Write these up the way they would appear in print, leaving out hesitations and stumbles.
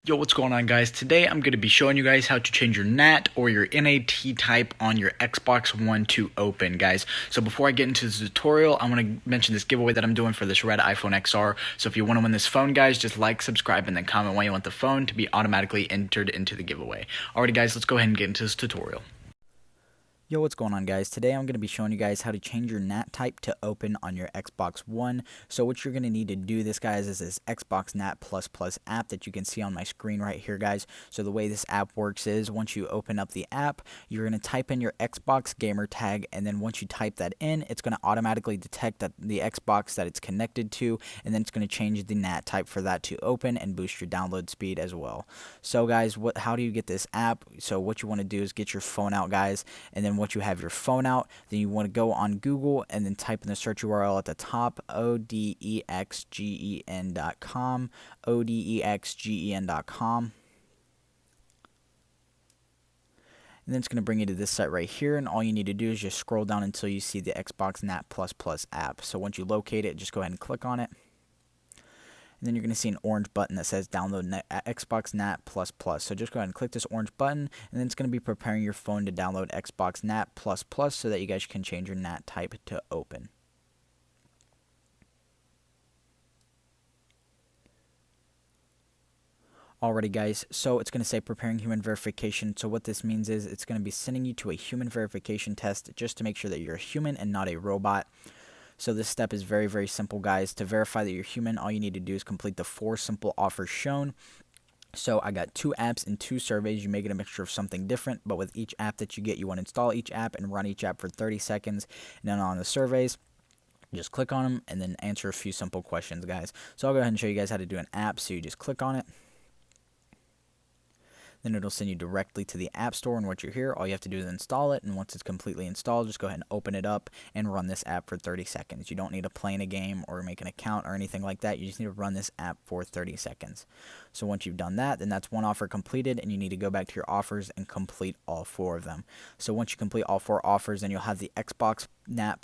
Yo, what's going on, guys? Today I'm going to be showing you guys how to change your NAT or your NAT type on your Xbox One to open, guys. So before I get into this tutorial, I want to mention this giveaway that I'm doing for this red iPhone XR. So if you want to win this phone, guys, just like, subscribe, and then comment why you want the phone to be automatically entered into the giveaway. Alrighty, guys, let's go ahead and get into this tutorial. Yo, what's going on, guys? Today I'm going to be showing you guys how to change your NAT type to open on your Xbox One. So what you're going to need to do this, guys, is this Xbox NAT++ app that you can see on my screen right here, guys. So the way this app works is once you open up the app, you're going to type in your Xbox gamer tag, and then once you type that in, it's going to automatically detect that the Xbox that it's connected to, and then it's going to change the NAT type for that to open and boost your download speed as well. So guys, how do you get this app? So what you want to do is get your phone out, guys, and then once you have your phone out, then you want to go on Google and then type in the search URL at the top, odexgen.com, odexgen.com. And then it's going to bring you to this site right here, and all you need to do is just scroll down until you see the Xbox NAT++ app. So once you locate it, just go ahead and click on it. And then you're going to see an orange button that says download Xbox NAT++. So just go ahead and click this orange button, and then it's going to be preparing your phone to download Xbox NAT++ so that you guys can change your NAT type to open. Alrighty, guys, so it's going to say preparing human verification. So what this means is it's going to be sending you to a human verification test just to make sure that you're a human and not a robot. So this step is very, very simple, guys. To verify that you're human, all you need to do is complete the 4 simple offers shown. So I got 2 apps and 2 surveys. You may get a mixture of something different, but with each app that you get, you want to install each app and run each app for 30 seconds. And then on the surveys, just click on them and then answer a few simple questions, guys. So I'll go ahead and show you guys how to do an app. So you just click on it. Then it'll send you directly to the App Store, and once you're here, all you have to do is install it, and once it's completely installed, just go ahead and open it up and run this app for 30 seconds. You don't need to play in a game or make an account or anything like that. You just need to run this app for 30 seconds. So once you've done that, then that's one offer completed, and you need to go back to your offers and complete all 4 of them. So once you complete all 4 offers, then you'll have the Xbox NAT++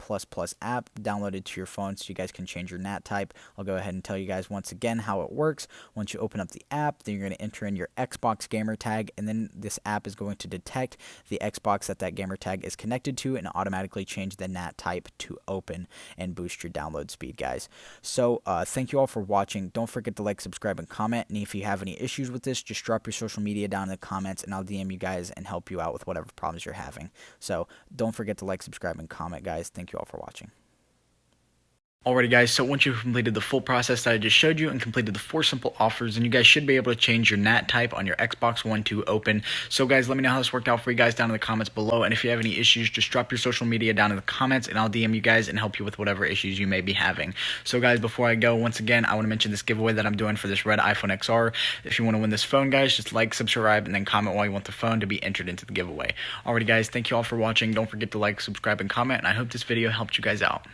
app downloaded to your phone so you guys can change your NAT type. I'll go ahead and tell you guys once again how it works. Once you open up the app, then you're going to enter in your Xbox gamer tag, and then this app is going to detect the Xbox that gamer tag is connected to and automatically change the NAT type to open and boost your download speed, guys. So thank you all for watching. Don't forget to like, subscribe, and comment. And if you have any issues with this, just drop your social media down in the comments, and I'll DM you guys and help you out with whatever problems you're having. So don't forget to like, subscribe, and comment, guys. Thank you all for watching. Alrighty, guys, so once you've completed the full process that I just showed you and completed the 4 simple offers, then you guys should be able to change your NAT type on your Xbox One to open. So guys, let me know how this worked out for you guys down in the comments below, and if you have any issues, just drop your social media down in the comments, and I'll DM you guys and help you with whatever issues you may be having. So guys, before I go, once again, I want to mention this giveaway that I'm doing for this red iPhone XR. If you want to win this phone, guys, just like, subscribe, and then comment why you want the phone to be entered into the giveaway. Alrighty, guys, thank you all for watching. Don't forget to like, subscribe, and comment, and I hope this video helped you guys out.